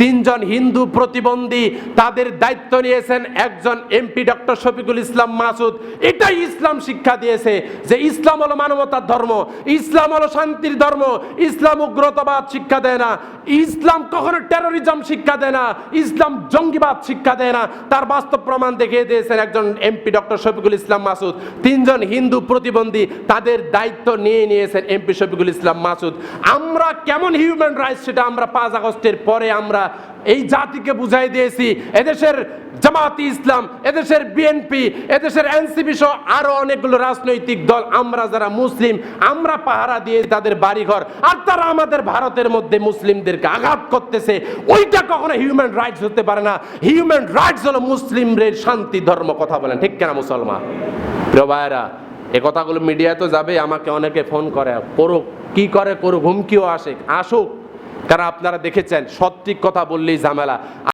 তিনজন হিন্দু প্রতিবন্ধী, তাদের দায়িত্ব নিয়েছেন একজন এমপি ডক্টর শফিকুল ইসলাম মাসুদ। এটাই ইসলাম শিক্ষা দিয়েছে যে ইসলাম হলো মানবতার ধর্ম, ইসলাম হলো শান্তির ধর্ম, ইসলাম উগ্রতাবাদ শিক্ষা দেয় না, ইসলাম কখনো টেরোরিজম শিক্ষা দেয় না, ইসলাম জঙ্গিবাদ শিক্ষা দেয় না। তার বাস্তব প্রমাণ দেখিয়ে দিয়েছেন একজন এমপি ডক্টর শফিকুল ইসলাম মাসুদ। তিনজন হিন্দু প্রতিবন্ধী, তাদের দায়িত্ব নিয়েছেন এমপি শফিকুল ইসলাম মাসুদ। আমরা কেমন হিউম্যান রাইটস সেটা আমরা 5 আগস্টের পরে আমরা এই জাতিকে বুঝাই দিয়েছি। এদেশের জামাতি ইসলাম, এদেশের বিএনপি, এদেশের এনসিপি সহ আরো অনেকগুলো রাজনৈতিক দল, আমরা যারা মুসলিম, আমরা পাহারা দিয়ে তাদের বাড়িঘর, আর তারা আমাদের ভারতের মধ্যে মুসলিমদেরকে আঘাত করতেছে। ওইটা কখনো হিউম্যান রাইটস হতে পারে না। হিউম্যান রাইটস হলো মুসলিমদের শান্তি ধর্ম। কথা বলেন ঠিক কেনা মুসলমান? প্রিয় ভাইয়েরা, এ কথাগুলো মিডিয়া তো যাবে, আমাকে অনেকে ফোন করে, করুক, কি করে করুক, হুমকিও আসে, আসুক। কারণ আপনারা দেখেছেন সঠিক কথা বললেই ঝামেলা।